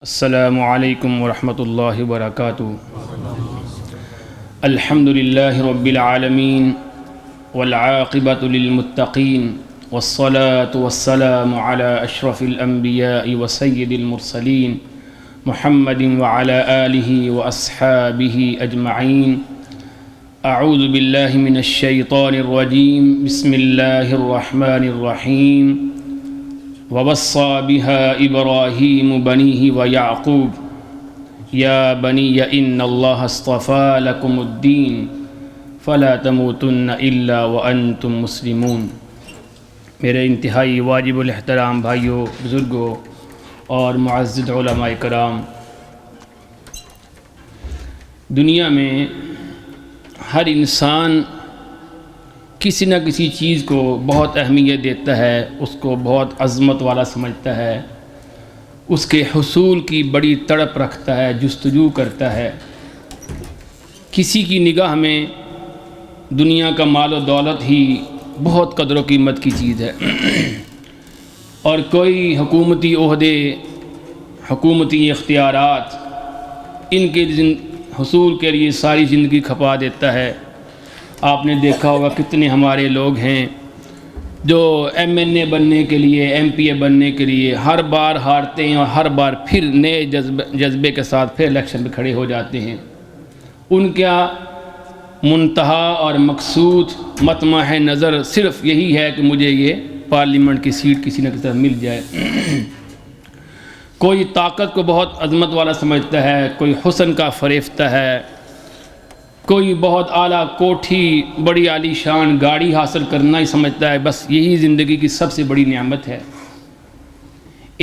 السلام علیکم ورحمۃ اللہ وبرکاتہ۔ الحمد للہ رب العالمین والعاقبۃ للمتقین والصلاة والسلام علی اشرف الانبیاء وسید المرسلین محمد وعلی آلہ واصحابہ اجمعین۔ اعوذ باللہ من الشیطان الرجیم، بسم اللہ الرحمن الرحیم۔ ووصى بها إبراهيم بنيه ويعقوب يا بني إن الله اصطفى لكم الدين فلا تموتن إلا وأنتم مسلمون۔ میرے انتہائی واجب الاحترام بھائیوں، بزرگوں اور معزز علماء کرام، دنیا میں ہر انسان کسی نہ کسی چیز کو بہت اہمیت دیتا ہے، اس کو بہت عظمت والا سمجھتا ہے، اس کے حصول کی بڑی تڑپ رکھتا ہے، جستجو کرتا ہے۔ کسی کی نگاہ میں دنیا کا مال و دولت ہی بہت قدر و قیمت کی چیز ہے، اور کوئی حکومتی عہدے، حکومتی اختیارات ان کے حصول کے لیے ساری زندگی کھپا دیتا ہے۔ آپ نے دیکھا ہوگا کتنے ہمارے لوگ ہیں جو ایم این اے بننے کے لیے، ایم پی اے بننے کے لیے ہر بار ہارتے ہیں اور ہر بار پھر نئے جذبے کے ساتھ پھر الیکشن پہ کھڑے ہو جاتے ہیں۔ ان کا منتہا اور مقصود مطمع نظر صرف یہی ہے کہ مجھے یہ پارلیمنٹ کی سیٹ کسی نہ کسی طرح مل جائے۔ کوئی طاقت کو بہت عظمت والا سمجھتا ہے، کوئی حسن کا فریفتہ ہے، کوئی بہت اعلیٰ کوٹھی، بڑی عالی شان گاڑی حاصل کرنا ہی سمجھتا ہے، بس یہی زندگی کی سب سے بڑی نعمت ہے۔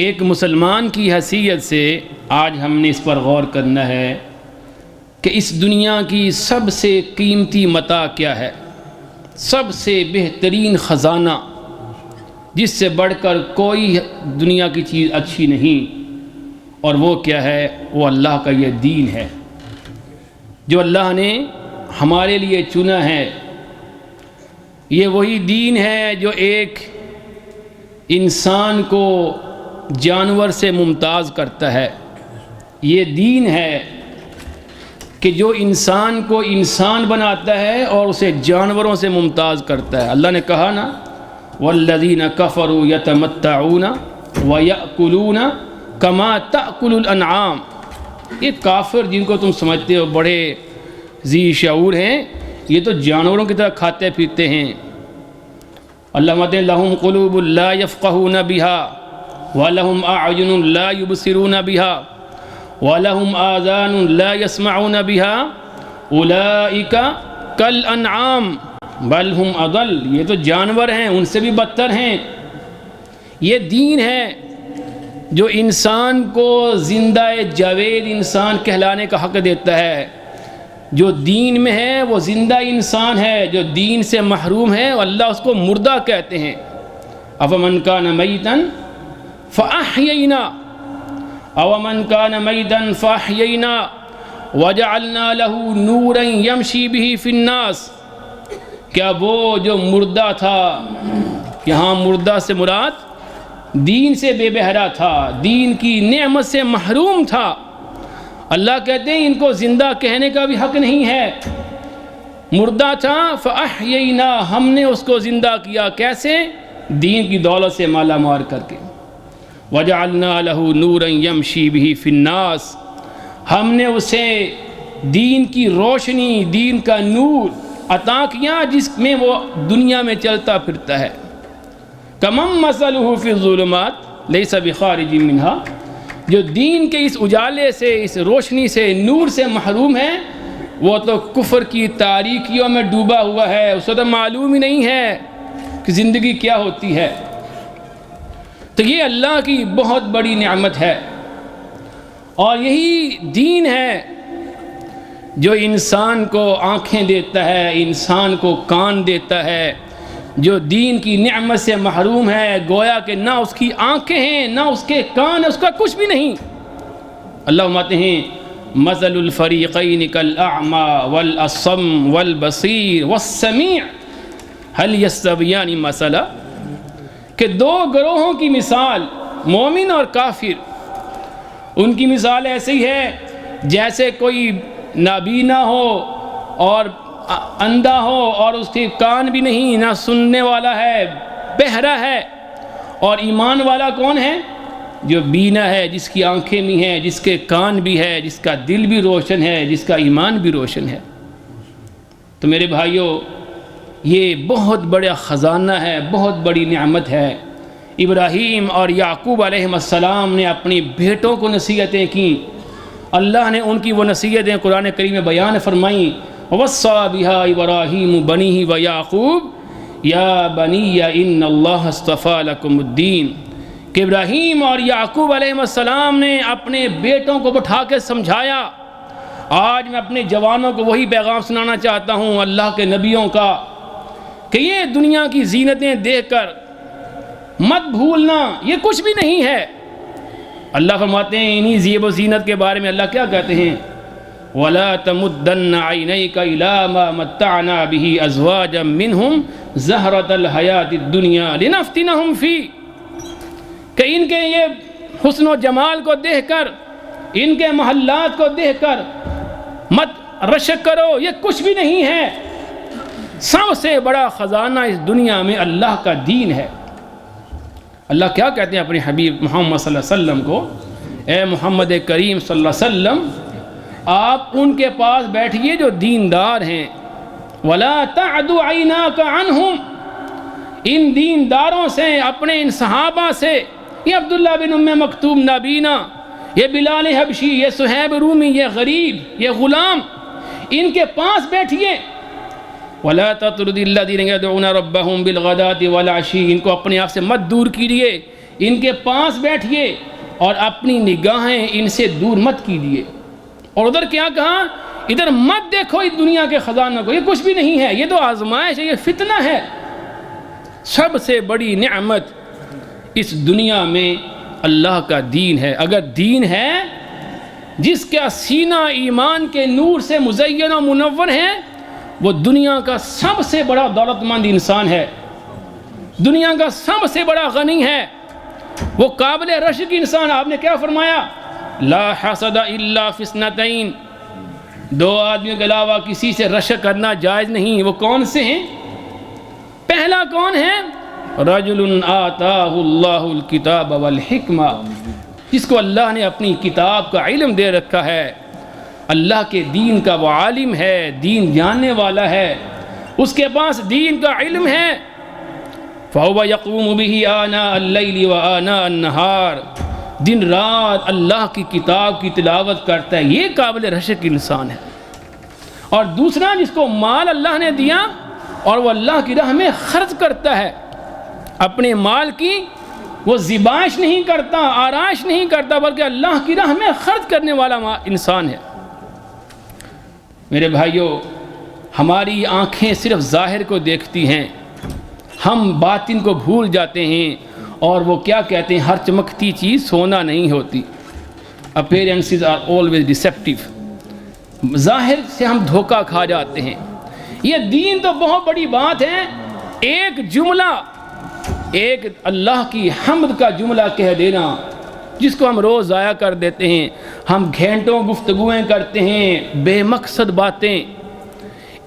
ایک مسلمان کی حیثیت سے آج ہم نے اس پر غور کرنا ہے کہ اس دنیا کی سب سے قیمتی متاع کیا ہے، سب سے بہترین خزانہ جس سے بڑھ کر کوئی دنیا کی چیز اچھی نہیں، اور وہ کیا ہے؟ وہ اللہ کا یہ دین ہے جو اللہ نے ہمارے لیے چنا ہے۔ یہ وہی دین ہے جو ایک انسان کو جانور سے ممتاز کرتا ہے۔ یہ دین ہے کہ جو انسان کو انسان بناتا ہے اور اسے جانوروں سے ممتاز کرتا ہے۔ اللہ نے کہا نا، والذین کفروا یتمتعون ویأکلون کما تأکل الانعام۔ یہ کافر جن کو تم سمجھتے ہو بڑے ذی شعور ہیں، یہ تو جانوروں کی طرح کھاتے پیتے ہیں۔ اللہ مت لہم قلوب لا یفقہون بہا ولہم اعین لا یبصرون بہا ولہم آذان لا یسمعون بہا اولئک کالانعام بل ہم اضل۔ یہ تو جانور ہیں، ان سے بھی بدتر ہیں۔ یہ دین ہے جو انسان کو زندہ جاوید انسان کہلانے کا حق دیتا ہے۔ جو دین میں ہے وہ زندہ انسان ہے، جو دین سے محروم ہے اللہ اس کو مردہ کہتے ہیں۔ افمن کان میتا فاحیینا اومن کان میتا فاحیینا وجعلنا له نورا یمشی به فی الناس۔ کیا وہ جو مردہ تھا، یہاں مردہ سے مراد دین سے بے بہرا تھا، دین کی نعمت سے محروم تھا، اللہ کہتے ہیں ان کو زندہ کہنے کا بھی حق نہیں ہے۔ مردہ تھا، فاحیینا، ہم نے اس کو زندہ کیا، کیسے؟ دین کی دولت سے مالا مال کر کے۔ وجعلنا له نورا یمشی به فی الناس، ہم نے اسے دین کی روشنی، دین کا نور عطا کیا جس میں وہ دنیا میں چلتا پھرتا ہے۔ کمن مثلہ فی الظلمات لیس بخارج منہا، جو دین کے اس اجالے سے، اس روشنی سے، نور سے محروم ہے، وہ تو کفر کی تاریکیوں میں ڈوبا ہوا ہے، اسے تو معلوم ہی نہیں ہے کہ زندگی کیا ہوتی ہے۔ تو یہ اللہ کی بہت بڑی نعمت ہے، اور یہی دین ہے جو انسان کو آنکھیں دیتا ہے، انسان کو کان دیتا ہے۔ جو دین کی نعمت سے محروم ہے، گویا کہ نہ اس کی آنکھیں ہیں، نہ اس کے کان، اس کا کچھ بھی نہیں۔ اللہ فرماتے ہیں مثل الفریقین کالاعمی والاصم والبصیر والسمیع هل یستویان مثلا، کہ دو گروہوں کی مثال، مومن اور کافر، ان کی مثال ایسی ہے جیسے کوئی نابینا ہو اور اندھا ہو اور اس کے کان بھی نہیں، نہ سننے والا ہے، بہرا ہے۔ اور ایمان والا کون ہے؟ جو بینا ہے، جس کی آنکھیں بھی ہیں، جس کے کان بھی ہے، جس کا دل بھی روشن ہے، جس کا ایمان بھی روشن ہے۔ تو میرے بھائیوں، یہ بہت بڑا خزانہ ہے، بہت بڑی نعمت ہے۔ ابراہیم اور یعقوب علیہ السلام نے اپنی بیٹوں کو نصیحتیں کیں، اللہ نے ان کی وہ نصیحتیں قرآن کریم میں بیان فرمائیں۔ وَوَصَّىٰ بِهَا إِبْرَاهِيمُ بَنِيهِ وَيَعْقُوبُ يَا بَنِيَّ إِنَّ اللَّهَ اصْطَفَىٰ لَكُمُ الدِّينَ کہ ابراہیم اور یعقوب علیہ السلام نے اپنے بیٹوں کو بٹھا کے سمجھایا۔ آج میں اپنے جوانوں کو وہی پیغام سنانا چاہتا ہوں اللہ کے نبیوں کا کہ یہ دنیا کی زینتیں دیکھ کر مت بھولنا، یہ کچھ بھی نہیں ہے۔ اللہ فرماتے ہیں انہی زیب و زینت کے بارے میں اللہ کیا کہتے ہیں؟ وَلَا تَمُدَّنَّ عَيْنَيْكَ إِلَىٰ مَا مَتَّعْنَا بِهِ أَزْوَاجًا مِّنْهُمْ زَهْرَةَ الْحَيَاةِ الدُّنْيَا لِنَفْتِنَهُمْ فِيهِ کہ ان کے یہ حسن و جمال کو دیکھ کر، ان کے محلات کو دیکھ کر مت رشک کرو، یہ کچھ بھی نہیں ہے۔ سب سے بڑا خزانہ اس دنیا میں اللہ کا دین ہے۔ اللہ کیا کہتے ہیں اپنے حبیب محمد صلی اللہ علیہ وسلم کو؟ اے محمد کریم صلی اللہ علیہ وسلم، آپ ان کے پاس بیٹھیے جو دیندار ہیں۔ وَلَا تَعْدُ عَيْنَاكَ عَنْهُمْ ان دینداروں سے، اپنے ان صحابہ سے، یہ عبداللہ بن ام مکتوم نابینا، یہ بلال حبشی، یہ صہیب رومی، یہ غریب، یہ غلام، ان کے پاس بیٹھیے۔ وَلَا تَطْرُدِ الَّذِينَ يَدْعُونَ رَبَّهُمْ بِالْغَدَاةِ وَالْعَشِيِّ ان کو اپنے آپ سے مت دور کیجیے، ان کے پاس بیٹھیے اور اپنی نگاہیں ان سے دور مت کیجیے۔ اور ادھر کیا کہا؟ ادھر مت دیکھو اس دنیا کے خزانوں کو، یہ کچھ بھی نہیں ہے، یہ تو آزمائش ہے، یہ فتنہ ہے۔ سب سے بڑی نعمت اس دنیا میں اللہ کا دین ہے۔ اگر دین ہے جس کا سینہ ایمان کے نور سے مزین و منور ہے، وہ دنیا کا سب سے بڑا دولت مند انسان ہے، دنیا کا سب سے بڑا غنی ہے، وہ قابل رشک انسان۔ آپ نے کیا فرمایا؟ لا حسد الا فی اثنتین، دو آدمیوں کے علاوہ کسی سے رشک کرنا جائز نہیں۔ وہ کون سے ہیں؟ پہلا کون ہے؟ رجل آتاہ اللہ الکتاب والحکمہ، جس کو اللہ نے اپنی کتاب کا علم دے رکھا ہے، اللہ کے دین کا وہ عالم ہے، دین جاننے والا ہے، اس کے پاس دین کا علم ہے۔ فَهُوَ يَقُومُ بِهِ آنَاءَ اللَّيْلِ وَآنَاءَ النَّهَارِ دن رات اللہ کی کتاب کی تلاوت کرتا ہے، یہ قابل رشک انسان ہے۔ اور دوسرا جس کو مال اللہ نے دیا اور وہ اللہ کی راہ میں خرچ کرتا ہے، اپنے مال کی وہ ذبائش نہیں کرتا، آرائش نہیں کرتا، بلکہ اللہ کی راہ میں خرچ کرنے والا انسان ہے۔ میرے بھائیوں، ہماری آنکھیں صرف ظاہر کو دیکھتی ہیں، ہم باطن کو بھول جاتے ہیں، اور وہ کیا کہتے ہیں؟ ہر چمکتی چیز سونا نہیں ہوتی۔ appearances are always deceptive، ظاہر سے ہم دھوکہ کھا جاتے ہیں۔ یہ دین تو بہت بڑی بات ہے۔ ایک جملہ، ایک اللہ کی حمد کا جملہ کہہ دینا، جس کو ہم روز ضائع کر دیتے ہیں۔ ہم گھنٹوں گفتگویں کرتے ہیں، بے مقصد باتیں۔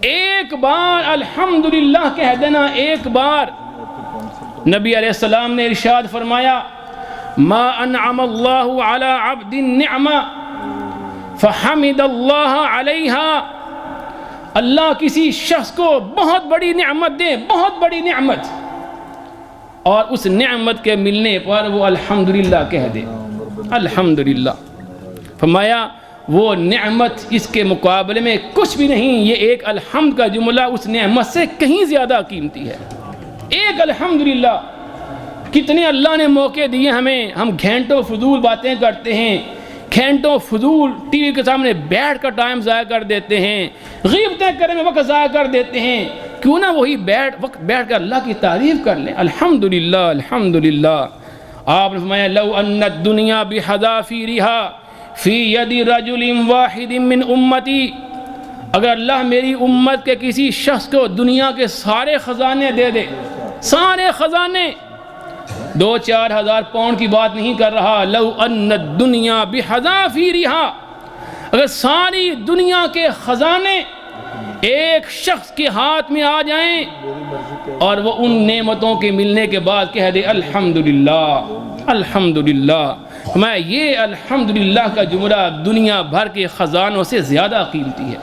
ایک بار الحمدللہ کہہ دینا، ایک بار۔ نبی علیہ السلام نے ارشاد فرمایا، ما انعم اللہ علی عبد النعمہ فحمد اللہ علیہا، اللہ کسی شخص کو بہت بڑی نعمت دے، بہت بڑی نعمت، اور اس نعمت کے ملنے پر وہ الحمدللہ کہہ دے، الحمدللہ۔ فرمایا وہ نعمت اس کے مقابلے میں کچھ بھی نہیں، یہ ایک الحمد کا جملہ اس نعمت سے کہیں زیادہ قیمتی ہے۔ ایک الحمدللہ۔ کتنے اللہ نے موقع دیے ہمیں، ہم گھنٹوں فضول باتیں کرتے ہیں، گھنٹوں فضول ٹی وی کے سامنے بیٹھ کر ٹائم ضائع کر دیتے ہیں، غیبتیں کرنے میں وقت ضائع کر دیتے ہیں۔ کیوں نہ وہی وقت بیٹھ کر اللہ کی تعریف کر لیں، الحمدللہ الحمدللہ۔ آپ نے فرمایا لو ان الدنیا بحذافیرہا فی ید رجل واحد من امتی، اگر اللہ میری امت کے کسی شخص کو دنیا کے سارے خزانے دے دے، سارے خزانے، 2-4 ہزار پاؤنڈ کی بات نہیں کر رہا. لو ان الدنیا بحذافیرہا، اگر ساری دنیا کے خزانے ایک شخص کے ہاتھ میں آ جائیں اور وہ ان نعمتوں کے ملنے کے بعد کہہ دے الحمدللہ الحمدللہ، میں یہ الحمدللہ کا جملہ دنیا بھر کے خزانوں سے زیادہ قیمتی ہے.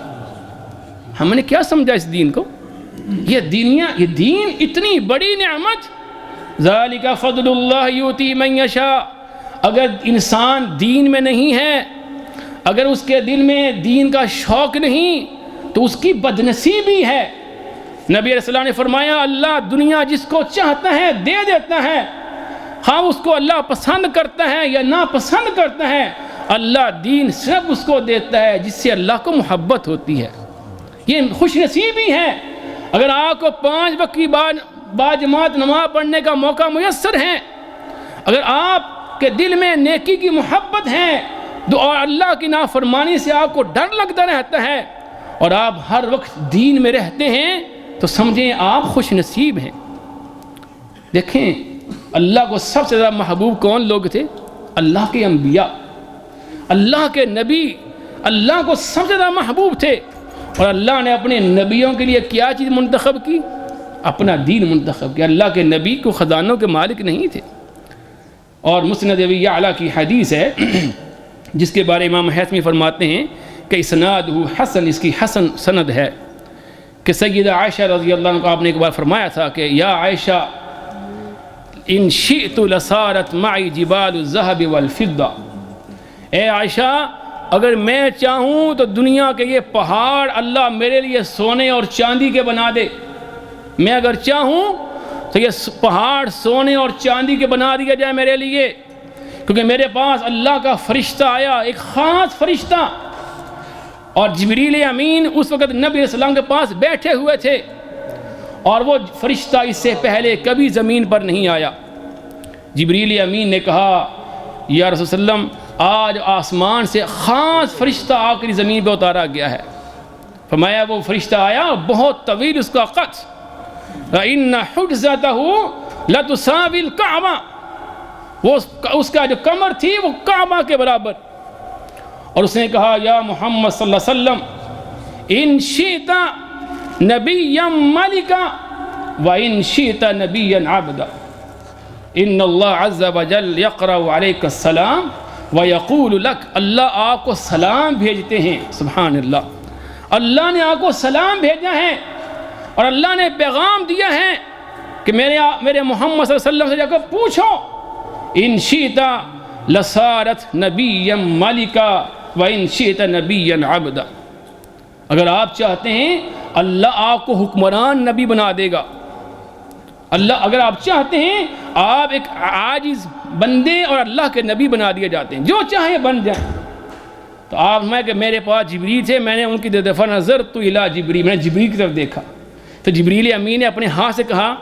ہم نے کیا سمجھا اس دین کو؟ یہ دین اتنی بڑی نعمت. ذالک فضل اللہ یؤتی من یشاء. اگر انسان دین میں نہیں ہے، اگر اس کے دل میں دین کا شوق نہیں تو اس کی بدنصیبی ہے. نبی علیہ السلام نے فرمایا اللہ دنیا جس کو چاہتا ہے دے دیتا ہے، ہاں اس کو اللہ پسند کرتا ہے یا ناپسند کرتا ہے. اللہ دین صرف اس کو دیتا ہے جس سے اللہ کو محبت ہوتی ہے. یہ خوش نصیبی ہے. اگر آپ کو 5 وقت کی باجماعت نماز پڑھنے کا موقع میسر ہے، اگر آپ کے دل میں نیکی کی محبت ہے اور اللہ کی نافرمانی سے آپ کو ڈر لگتا رہتا ہے اور آپ ہر وقت دین میں رہتے ہیں تو سمجھیں آپ خوش نصیب ہیں. دیکھیں اللہ کو سب سے زیادہ محبوب کون لوگ تھے؟ اللہ کے انبیاء، اللہ کے نبی اللہ کو سب سے زیادہ محبوب تھے. اور اللہ نے اپنے نبیوں کے لیے کیا چیز منتخب کی؟ اپنا دین منتخب کیا. اللہ کے نبی کو خزانوں کے مالک نہیں تھے. اور مسند ابی یعلا کی حدیث ہے جس کے بارے امام حیثمی فرماتے ہیں کہ اسنادہ حسن، اس کی حسن سند ہے کہ سیدہ عائشہ رضی اللہ عنہ کو آپ نے ایک بار فرمایا تھا کہ یا عائشہ ان شئت لصارت معی جبال الذهب والفضہ. اے عائشہ اگر میں چاہوں تو دنیا کے یہ پہاڑ اللہ میرے لیے سونے اور چاندی کے بنا دے. میں اگر چاہوں تو یہ پہاڑ سونے اور چاندی کے بنا دیا جائے میرے لیے، کیونکہ میرے پاس اللہ کا فرشتہ آیا، ایک خاص فرشتہ. اور جبریل امین اس وقت نبی علیہ السلام کے پاس بیٹھے ہوئے تھے اور وہ فرشتہ اس سے پہلے کبھی زمین پر نہیں آیا. جبریل امین نے کہا یا رسول اللہ علیہ وسلم آج آسمان سے خاص فرشتہ آ کر زمین پہ اتارا گیا ہے. فرمایا وہ فرشتہ آیا، بہت طویل اس کا قد، وَإِنَّ حُجْزَتَهُ لَتُسَاوِي الْكَعْبَةَ، وہ اس کا جو کمر تھی وہ کعبہ کے برابر. اور اس نے کہا یا محمد صلی اللہ علیہ وسلم ان شئت نبیا ملکا وان شئت نبیا عبدا ان اللہ عز وجل یقرأ علیک السلام ویقول لک. اللہ آپ کو سلام بھیجتے ہیں. سبحان اللہ، اللہ نے آپ کو سلام بھیجا ہے اور اللہ نے پیغام دیا ہے کہ میرے محمد صلی اللہ علیہ وسلم سے جا کر پوچھو ان شئت لصارت نبیا ملکا وَإِن شِئْتَ نَبِيًّا عَبْدًا. اگر آپ چاہتے ہیں اللہ آپ کو حکمران نبی بنا دے گا. اللہ اگر آپ چاہتے ہیں آپ ایک عاجز بندے اور اللہ کے نبی بنا دیے جاتے ہیں، جو چاہیں بن جائیں. تو آپ میں کہ میرے پاس جبریل تھے، میں نے ان کی دفعہ نظرت الی جبریل، میں نے جبریل کی طرف دیکھا تو جبریل امین نے اپنے ہاتھ سے کہا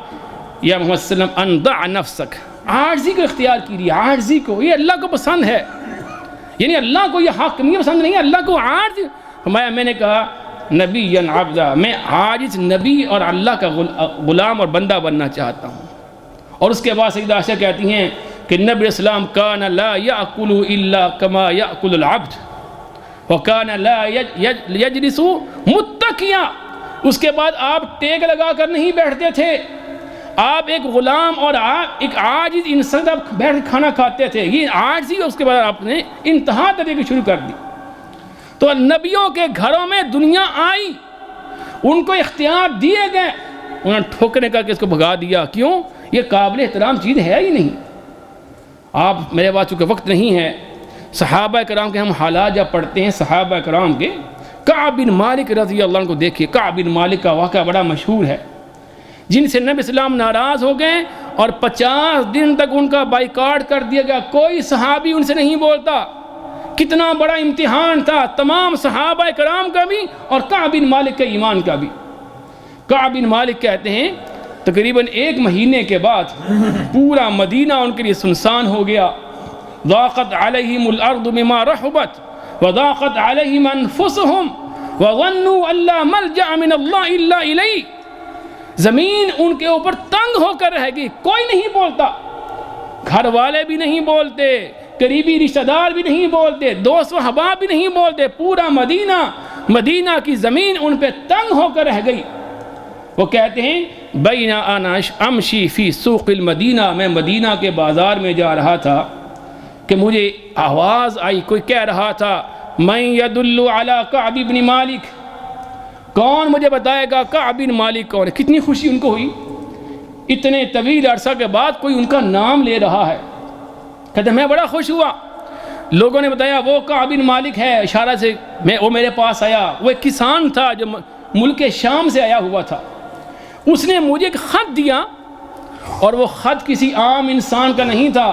یا محمد صلی اللہ علیہ وسلم انضع نفسک، عاجزی کو اختیار کیجیے. عاجزی کو، یہ اللہ کو پسند ہے، یعنی اللہ کو یہ حاکمیت پسند نہیں ہے، اللہ کو عاجز. فرمایا میں نے کہا نبی عبدا، میں عاجز نبی اور اللہ کا غلام اور بندہ بننا چاہتا ہوں. اور اس کے بعد سیدہ عائشہ کہتی ہیں کہ نبی اسلام کان لا یأکل الا کما یأکل العبد وکان لا یجلس متکیا. اس کے بعد آپ ٹیک لگا کر نہیں بیٹھتے تھے، آپ ایک غلام اور ایک عاجز انسان آپ بیٹھ کھانا کھاتے تھے. یہ عاجزی اس کے بعد آپ نے انتہا طریقے شروع کر دی. تو نبیوں کے گھروں میں دنیا آئی، ان کو اختیار دیے گئے، انہوں نے ٹھوکنے کر کے اس کو بھگا دیا. کیوں؟ یہ قابل احترام چیز ہے ہی نہیں. آپ میرے پاس چونکہ وقت نہیں ہے، صحابہ کرام کے ہم حالات جب پڑھتے ہیں صحابہ کرام کے، کعب بن مالک رضی اللہ عنہ کو دیکھیے. کعب بن مالک کا واقعہ بڑا مشہور ہے، جن سے نبی اسلام ناراض ہو گئے اور 50 دن تک ان کا بائیکاٹ کر دیا گیا. کوئی صحابی ان سے نہیں بولتا. کتنا بڑا امتحان تھا تمام صحابہ کرام کا بھی اور کعب بن مالک کے ایمان کا بھی. کعب بن مالک کہتے ہیں تقریباً 1 مہینے کے بعد پورا مدینہ ان کے لیے سنسان ہو گیا. ضاقت علیہم الارض بما رحبت وضاقت علیہم انفسهم وظنوا ان لا ملجأ من اللہ الا الیہ. زمین ان کے اوپر تنگ ہو کر رہ گئی، کوئی نہیں بولتا. گھر والے بھی نہیں بولتے، قریبی رشتہ دار بھی نہیں بولتے، دوست و احباب بھی نہیں بولتے، پورا مدینہ کی زمین ان پہ تنگ ہو کر رہ گئی۔ وہ کہتے ہیں بین انا امشی فی سوق المدینہ، میں مدینہ کے بازار میں جا رہا تھا کہ مجھے آواز آئی، کوئی کہہ رہا تھا من یدل علی کعب بن مالک، کون مجھے بتائے گا کعب بن مالک کون ہے؟ کتنی خوشی ان کو ہوئی، اتنے طویل عرصہ کے بعد کوئی ان کا نام لے رہا ہے۔ کہتے ہیں میں بڑا خوش ہوا، لوگوں نے بتایا وہ کعب بن مالک ہے، اشارہ سے وہ میرے پاس آیا، وہ ایک کسان تھا جو ملک شام سے آیا ہوا تھا، اس نے مجھے ایک خط دیا، اور وہ خط کسی عام انسان کا نہیں تھا،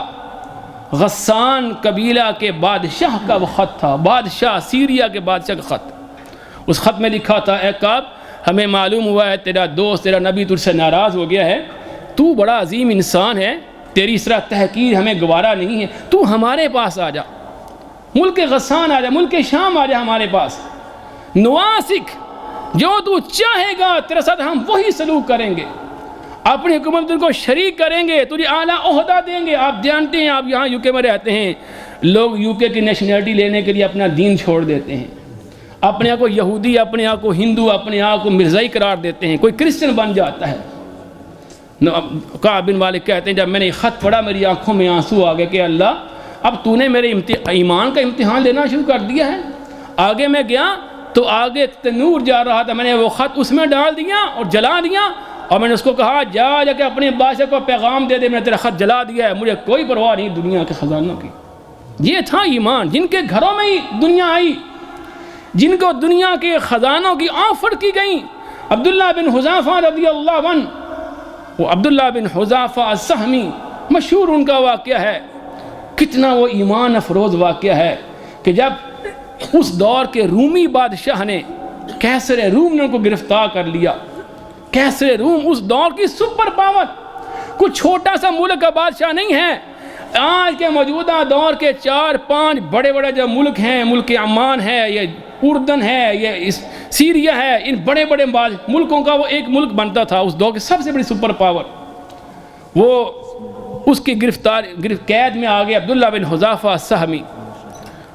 غسان قبیلہ کے بادشاہ کا وہ خط تھا، بادشاہ سیریا کے بادشاہ کا خط۔ اس خط میں لکھا تھا اے کعب، ہمیں معلوم ہوا ہے تیرا دوست تیرا نبی تجھ سے ناراض ہو گیا ہے، تو بڑا عظیم انسان ہے، تیری اس طرح تحقیر ہمیں گوارا نہیں ہے، تو ہمارے پاس آ جا، ملک غسان آ جا، ملک شام آ جا ہمارے پاس، نواسک جو تو چاہے گا تیرے ساتھ ہم وہی سلوک کریں گے، اپنی حکومت کو شریک کریں گے، تجھے اعلیٰ عہدہ دیں گے۔ آپ جانتے ہیں، آپ یہاں UK میں رہتے ہیں، لوگ UK کی نیشنلٹی لینے کے لیے اپنا دین چھوڑ دیتے ہیں، اپنے آپ کو یہودی، اپنے آپ کو ہندو، اپنے آپ کو مرزائی قرار دیتے ہیں، کوئی کرسچن بن جاتا ہے۔ کعب بن مالک کہتے ہیں جب میں نے یہ خط پڑھا میری آنکھوں میں آنسو آ گئے کہ اللہ اب تو نے میرے ایمان کا امتحان لینا شروع کر دیا ہے۔ آگے میں گیا تو آگے تنور جا رہا تھا، میں نے وہ خط اس میں ڈال دیا اور جلا دیا، اور میں نے اس کو کہا جا کے اپنے بادشاہ کو پیغام دے دے میں نے تیرا خط جلا دیا ہے، مجھے کوئی پرواہ نہیں دنیا کے خزانوں کی۔ یہ تھا ایمان، جن کے گھروں میں ہی دنیا آئی، جن کو دنیا کے خزانوں کی آفر کی گئی۔ عبداللہ بن حذافہ رضی اللہ عنہ، وہ عبداللہ بن حذافہ السہمی، مشہور ان کا واقعہ ہے، کتنا وہ ایمان افروز واقعہ ہے کہ جب اس دور کے رومی بادشاہ نے کیسر روم نے ان کو گرفتار کر لیا۔ کیسر روم اس دور کی سپر پاور، کچھ چھوٹا سا ملک کا بادشاہ نہیں ہے۔ آج کے موجودہ دور کے 4-5 بڑے بڑے جو ملک ہیں، ملک عمان ہے، یہ اردن ہے، یہ سیریا ہے، ان بڑے بڑے ملکوں کا وہ ایک ملک بنتا تھا اس دور کی سب سے بڑی سپر پاور۔ وہ اس کی قید میں آ گیا عبداللہ بن حذافہ السہمی۔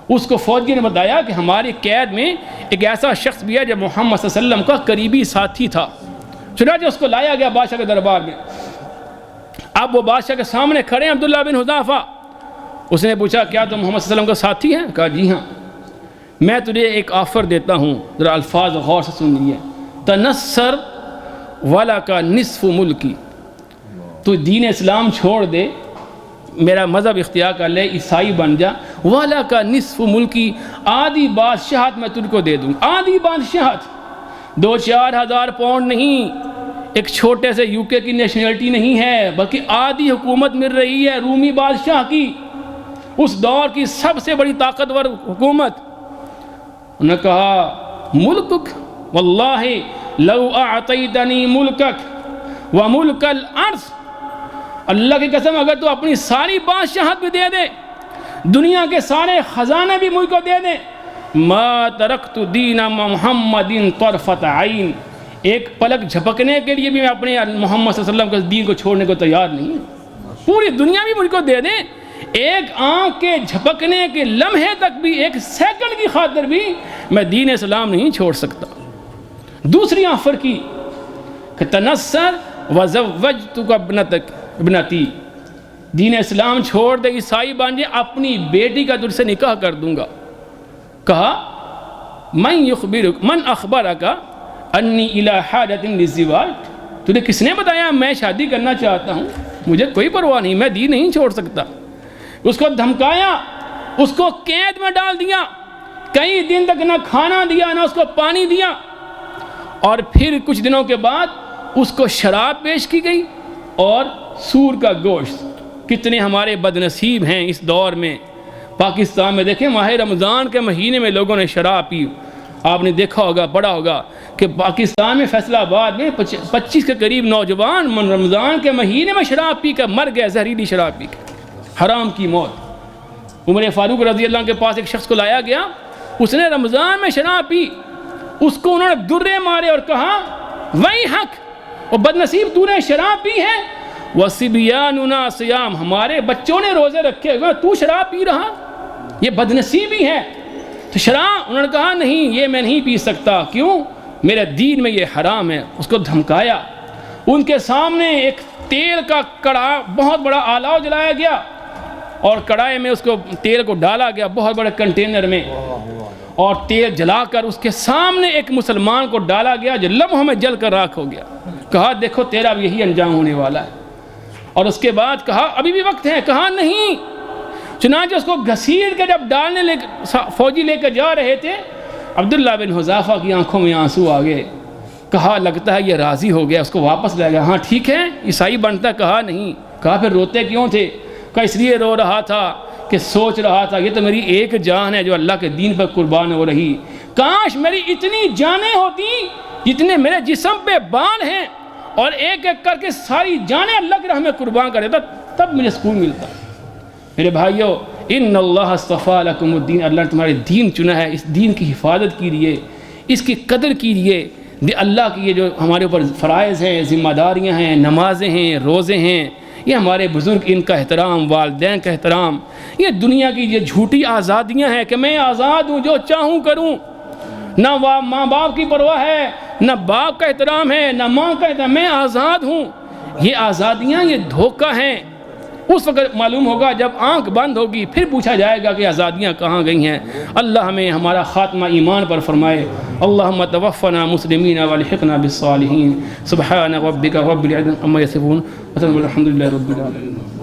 اس کو فوجی نے بتایا کہ ہماری قید میں ایک ایسا شخص بھی ہے جو محمد صلی اللہ علیہ وسلم کا قریبی ساتھی تھا۔ چنانچہ اس کو لایا گیا بادشاہ کے دربار میں۔ اب وہ بادشاہ کے سامنے کھڑے ہیں عبداللہ بن حذافہ۔ اس نے پوچھا کیا تم محمد صلی اللہ علیہ وسلم کا ساتھی ہیں؟ کہا جی ہاں۔ میں تجھے ایک آفر دیتا ہوں، ذرا الفاظ غور سے سن لیجیے۔ تنصر وَلَكَ نِصْفُ مُلْكِ، تو دین اسلام چھوڑ دے، میرا مذہب اختیار کر لے، عیسائی بن جا، وَلَكَ نِصْفُ مُلْكِ، آدھی بادشاہت میں تجھ کو دے دوں، آدھی بادشاہت، 2-4 ہزار پاؤنڈ نہیں، ایک چھوٹے سے UK کی نیشنلٹی نہیں ہے، بلکہ آدھی حکومت مل رہی ہے رومی بادشاہ کی، اس دور کی سب سے بڑی طاقتور حکومت۔ انہوں نے کہا ملکک واللہ لو اعطیتنی ملکک وملک الارض، اللہ کی قسم اگر تو اپنی ساری بادشاہت بھی دے دے، دنیا کے سارے خزانے بھی مجھ کو دے دے، ما ترکت دین محمد طرفت عین، ایک پلک جھپکنے کے لیے بھی میں اپنے محمد صلی اللہ علیہ وسلم کے دین کو چھوڑنے کو تیار نہیں ہوں، پوری دنیا بھی مجھ کو دے دیں، ایک آنکھ کے جھپکنے کے لمحے تک بھی، ایک سیکنڈ کی خاطر بھی میں دین اسلام نہیں چھوڑ سکتا۔ دوسری آفر کی کہ تنصر وزوجتک ابنتی، دین اسلام چھوڑ دے، عیسائی بن جائے، اپنی بیٹی کا تجھ سے نکاح کر دوں گا۔ کہا من اخبرک انی الی حاجۃ للزواج، تجھے کس نے بتایا میں شادی کرنا چاہتا ہوں، مجھے کوئی پرواہ نہیں، میں دین نہیں چھوڑ سکتا۔ اس کو دھمکایا، اس کو قید میں ڈال دیا، کئی دن تک نہ کھانا دیا نہ اس کو پانی دیا، اور پھر کچھ دنوں کے بعد اس کو شراب پیش کی گئی اور سور کا گوشت۔ کتنے ہمارے بدنصیب ہیں اس دور میں، پاکستان میں دیکھیں ماہ رمضان کے مہینے میں لوگوں نے شراب پی، آپ نے دیکھا ہوگا پڑھا ہوگا کہ پاکستان میں فیصل آباد میں 25 کے قریب نوجوان رمضان کے مہینے میں شراب پی کر مر گئے، زہریلی شراب پی کر، حرام کی موت۔ عمر فاروق رضی اللہ عنہ کے پاس ایک شخص کو لایا گیا، اس نے رمضان میں شراب پی، اس کو انہوں نے درے مارے اور کہا وہی حق، اور بدنصیب تو نے شراب پی ہے وَصِبْيَانُنَا صِيَامٌ، ہمارے بچوں نے روزے رکھے ہوئے، تو شراب پی رہا، یہ بدنصیبی ہے۔ تو شراب انہوں نے کہا نہیں، یہ میں نہیں پی سکتا، کیوں؟ میرے دین میں یہ حرام ہے۔ اس کو دھمکایا۔ ان کے سامنے ایک تیل کا کڑا، بہت بڑا آلاؤ جلایا گیا، اور کڑھائی میں اس کو تیل کو ڈالا گیا بہت بڑے کنٹینر میں، اور تیل جلا کر اس کے سامنے ایک مسلمان کو ڈالا گیا جو لمحوں میں جل کر راکھ ہو گیا۔ کہا دیکھو تیرا بھی یہی انجام ہونے والا ہے۔ اور اس کے بعد کہا ابھی بھی وقت ہے، کہا نہیں۔ چنانچہ اس کو گھسیٹ کے جب ڈالنے فوجی لے کے جا رہے تھے، عبداللہ بن حذافہ کی آنکھوں میں آنسو آ گئے۔ کہا لگتا ہے یہ راضی ہو گیا، اس کو واپس لے گیا۔ ہاں ٹھیک ہے، عیسائی بنتا؟ کہا نہیں۔ کہا پھر روتے کیوں تھے؟ کہا اس لیے رو رہا تھا کہ سوچ رہا تھا یہ تو میری ایک جان ہے جو اللہ کے دین پر قربان ہو رہی، کاش میری اتنی جانیں ہوتی جتنے میرے جسم پہ بال ہیں، اور ایک ایک کر کے ساری جانیں اللہ کی راہ میں قربان کر دیتا، تب مجھے سکون ملتا۔ میرے بھائیو، ان اللہ اصطفیٰ لکم الدین، اللہ نے تمہارے دین چنا ہے، اس دین کی حفاظت کیجیے، اس کی قدر کیجیے۔ اللہ کی یہ جو ہمارے اوپر فرائض ہیں، ذمہ داریاں ہیں، نمازیں ہیں، روزے ہیں، یہ ہمارے بزرگ، ان کا احترام، والدین کا احترام، یہ دنیا کی یہ جھوٹی آزادیاں ہیں کہ میں آزاد ہوں، جو چاہوں کروں، نہ ماں باپ کی پرواہ ہے، نہ باپ کا احترام ہے، نہ ماں کا احترام، میں آزاد ہوں۔ یہ آزادیاں یہ دھوکہ ہیں۔ اس وقت معلوم ہوگا جب آنکھ بند ہوگی، پھر پوچھا جائے گا کہ آزادیاں کہاں گئی ہیں۔ اللہ ہمیں ہمارا خاتمہ ایمان پر فرمائے۔ اللہم توفنا مسلمین والحقنا بالصالحین۔ سبحان ربک رب العزت عما یصفون، الحمد للہ رب العالمین۔